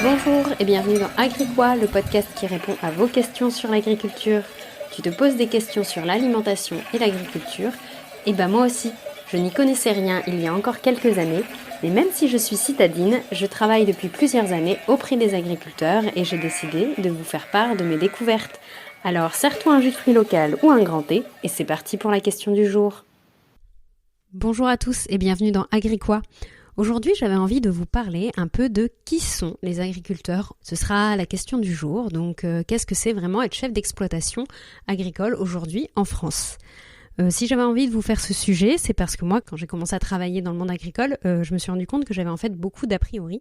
Bonjour et bienvenue dans Agricois, le podcast qui répond à vos questions sur l'agriculture. Tu te poses des questions sur l'alimentation et l'agriculture. Et ben moi aussi, je n'y connaissais rien il y a encore quelques années, mais même si je suis citadine, je travaille depuis plusieurs années auprès des agriculteurs et j'ai décidé de vous faire part de mes découvertes. Alors serre-toi un jus de fruits local ou un grand thé et c'est parti pour la question du jour. Bonjour à tous et bienvenue dans Agricois. Aujourd'hui, j'avais envie de vous parler un peu de qui sont les agriculteurs. Ce sera la question du jour. Donc, qu'est-ce que c'est vraiment être chef d'exploitation agricole aujourd'hui en France ? Si j'avais envie de vous faire ce sujet, c'est parce que moi, quand j'ai commencé à travailler dans le monde agricole, je me suis rendu compte que j'avais en fait beaucoup d'a priori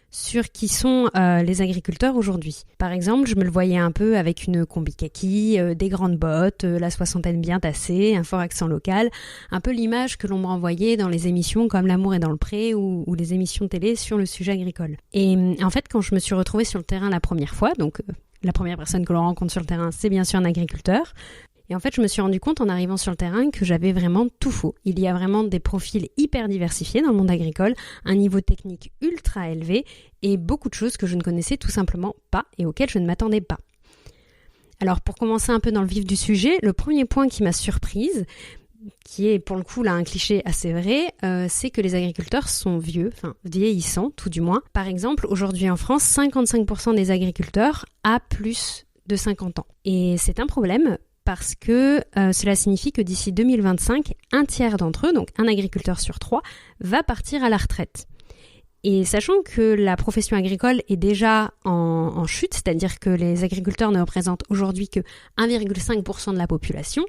sur qui sont les agriculteurs aujourd'hui. Par exemple, je me le voyais un peu avec une combi kaki, des grandes bottes, la soixantaine bien tassée, un fort accent local, un peu l'image que l'on me renvoyait dans les émissions comme L'amour est dans le pré ou les émissions télé sur le sujet agricole. Et en fait, quand je me suis retrouvée sur le terrain la première fois, donc la première personne que l'on rencontre sur le terrain, c'est bien sûr un agriculteur. Et en fait, je me suis rendu compte en arrivant sur le terrain que j'avais vraiment tout faux. Il y a vraiment des profils hyper diversifiés dans le monde agricole, un niveau technique ultra élevé et beaucoup de choses que je ne connaissais tout simplement pas et auxquelles je ne m'attendais pas. Alors, pour commencer un peu dans le vif du sujet, le premier point qui m'a surprise, qui est pour le coup là un cliché assez vrai, c'est que les agriculteurs sont vieux, enfin vieillissants tout du moins. Par exemple, aujourd'hui en France, 55% des agriculteurs a plus de 50 ans. Et c'est un problème parce que cela signifie que d'ici 2025, un tiers d'entre eux, donc un agriculteur sur 3, va partir à la retraite. Et sachant que la profession agricole est déjà en chute, c'est-à-dire que les agriculteurs ne représentent aujourd'hui que 1,5% de la population,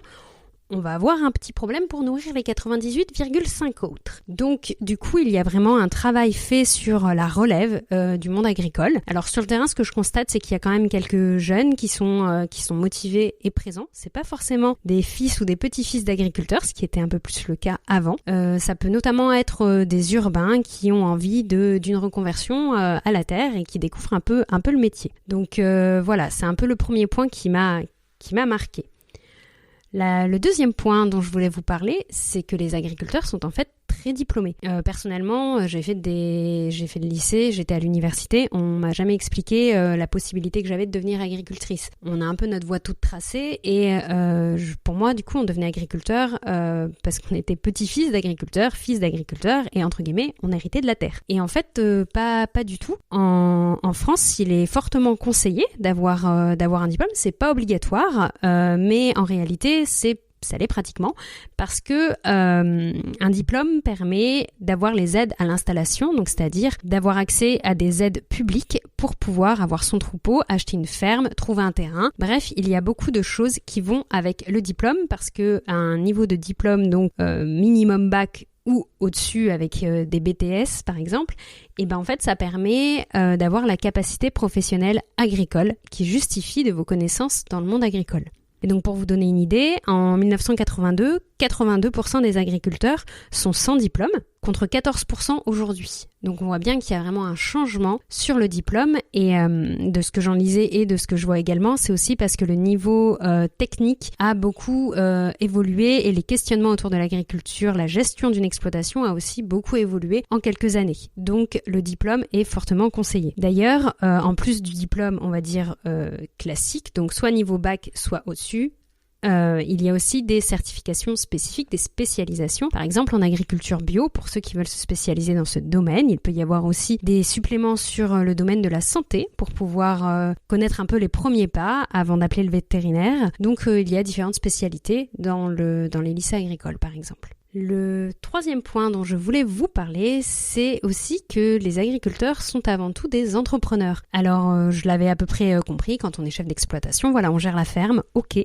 on va avoir un petit problème pour nourrir les 98,5 autres. Donc, du coup, il y a vraiment un travail fait sur la relève du monde agricole. Alors, sur le terrain, ce que je constate, c'est qu'il y a quand même quelques jeunes qui sont motivés et présents. C'est pas forcément des fils ou des petits-fils d'agriculteurs, ce qui était un peu plus le cas avant. Ça peut notamment être des urbains qui ont envie d'une reconversion à la terre et qui découvrent un peu le métier. Donc, voilà, c'est un peu le premier point qui m'a marqué. Le deuxième point dont je voulais vous parler, c'est que les agriculteurs sont en fait très diplômés. Personnellement, j'ai fait le lycée, j'étais à l'université, on m'a jamais expliqué la possibilité que j'avais de devenir agricultrice. On a un peu notre voie toute tracée et pour moi, du coup, on devenait agriculteur parce qu'on était petit-fils d'agriculteur, fils d'agriculteur et entre guillemets, on héritait de la terre. Et en fait, pas du tout. En France, il est fortement conseillé d'avoir un diplôme, c'est pas obligatoire, mais en réalité, ça l'est pratiquement parce que un diplôme permet d'avoir les aides à l'installation, donc c'est-à-dire d'avoir accès à des aides publiques pour pouvoir avoir son troupeau, acheter une ferme, trouver un terrain. Bref, il y a beaucoup de choses qui vont avec le diplôme parce que un niveau de diplôme donc minimum bac ou au-dessus avec des BTS par exemple, et ben en fait ça permet d'avoir la capacité professionnelle agricole qui justifie de vos connaissances dans le monde agricole. Et donc pour vous donner une idée, en 1982, 82% des agriculteurs sont sans diplôme, contre 14% aujourd'hui. Donc on voit bien qu'il y a vraiment un changement sur le diplôme et de ce que j'en lisais et de ce que je vois également, c'est aussi parce que le niveau technique a beaucoup évolué et les questionnements autour de l'agriculture, la gestion d'une exploitation a aussi beaucoup évolué en quelques années. Donc le diplôme est fortement conseillé. D'ailleurs, en plus du diplôme, on va dire classique, donc soit niveau bac, soit au-dessus, il y a aussi des certifications spécifiques, des spécialisations. Par exemple, en agriculture bio, pour ceux qui veulent se spécialiser dans ce domaine, il peut y avoir aussi des suppléments sur le domaine de la santé pour pouvoir connaître un peu les premiers pas avant d'appeler le vétérinaire. Donc, il y a différentes spécialités dans les lycées agricoles, par exemple. Le troisième point dont je voulais vous parler, c'est aussi que les agriculteurs sont avant tout des entrepreneurs. Alors, je l'avais à peu près compris, quand on est chef d'exploitation, voilà, on gère la ferme, ok.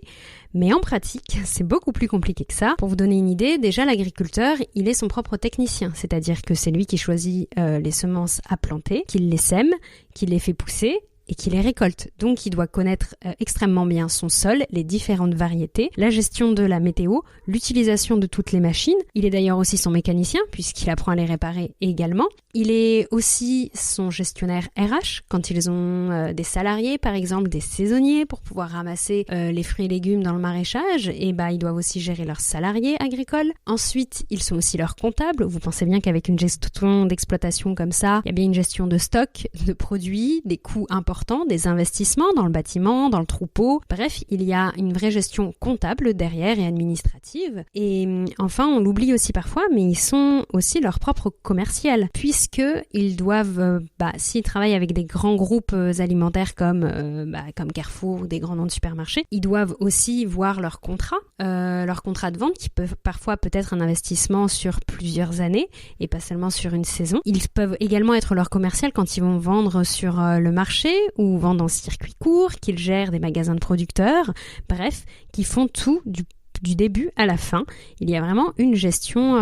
Mais en pratique, c'est beaucoup plus compliqué que ça. Pour vous donner une idée, déjà l'agriculteur, il est son propre technicien, c'est-à-dire que c'est lui qui choisit les semences à planter, qu'il les sème, qu'il les fait pousser, et qui les récolte. Donc il doit connaître extrêmement bien son sol, les différentes variétés, la gestion de la météo, l'utilisation de toutes les machines. Il est d'ailleurs aussi son mécanicien puisqu'il apprend à les réparer également. Il est aussi son gestionnaire RH quand ils ont des salariés, par exemple des saisonniers pour pouvoir ramasser les fruits et légumes dans le maraîchage. Et ils doivent aussi gérer leurs salariés agricoles. Ensuite, ils sont aussi leurs comptables. Vous pensez bien qu'avec une gestion d'exploitation comme ça, il y a bien une gestion de stock, de produits, des coûts importants, des investissements dans le bâtiment, dans le troupeau. Bref, il y a une vraie gestion comptable derrière et administrative. Et enfin, on l'oublie aussi parfois, mais ils sont aussi leur propre commercial, puisqu'ils doivent, s'ils travaillent avec des grands groupes alimentaires comme Carrefour ou des grands noms de supermarchés, ils doivent aussi voir leur contrat de vente qui peut parfois peut-être un investissement sur plusieurs années et pas seulement sur une saison. Ils peuvent également être leur commercial quand ils vont vendre sur le marché ou vendre en circuit court, qu'ils gèrent des magasins de producteurs, bref, qui font tout du début à la fin. Il y a vraiment une gestion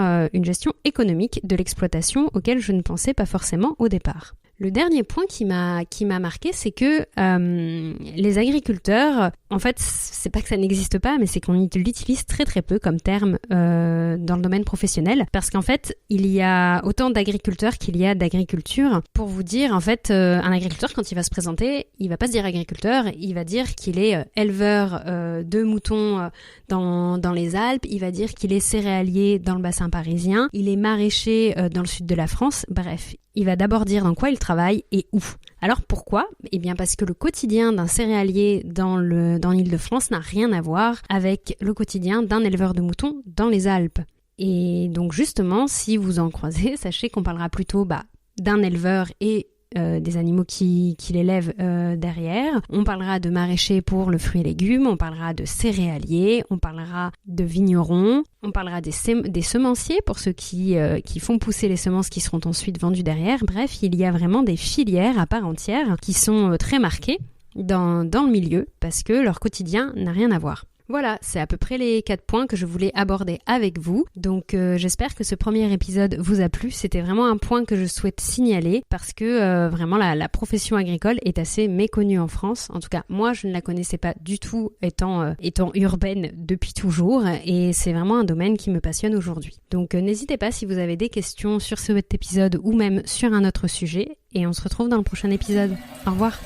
économique de l'exploitation auquel je ne pensais pas forcément au départ. Le dernier point qui m'a marqué, c'est que les agriculteurs, en fait, c'est pas que ça n'existe pas, mais c'est qu'on l'utilise très très peu comme terme dans le domaine professionnel, parce qu'en fait, il y a autant d'agriculteurs qu'il y a d'agriculture. Pour vous dire, en fait, un agriculteur, quand il va se présenter, il va pas se dire agriculteur, il va dire qu'il est éleveur de moutons dans les Alpes, il va dire qu'il est céréalier dans le bassin parisien, il est maraîcher dans le sud de la France, bref. Il va d'abord dire dans quoi il travaille et où. Alors pourquoi ? Eh bien parce que le quotidien d'un céréalier dans l'Île-de-France n'a rien à voir avec le quotidien d'un éleveur de moutons dans les Alpes. Et donc justement, si vous en croisez, sachez qu'on parlera plutôt d'un éleveur et des animaux qui l'élèvent derrière. On parlera de maraîchers pour le fruit et légumes, on parlera de céréaliers, on parlera de vignerons, on parlera des semenciers pour ceux qui font pousser les semences qui seront ensuite vendues derrière. Bref, il y a vraiment des filières à part entière qui sont très marquées dans le milieu parce que leur quotidien n'a rien à voir. Voilà, c'est à peu près les 4 points que je voulais aborder avec vous. Donc j'espère que ce premier épisode vous a plu. C'était vraiment un point que je souhaite signaler parce que vraiment la profession agricole est assez méconnue en France. En tout cas, moi je ne la connaissais pas du tout étant urbaine depuis toujours et c'est vraiment un domaine qui me passionne aujourd'hui. Donc n'hésitez pas si vous avez des questions sur cet épisode ou même sur un autre sujet et on se retrouve dans le prochain épisode. Au revoir.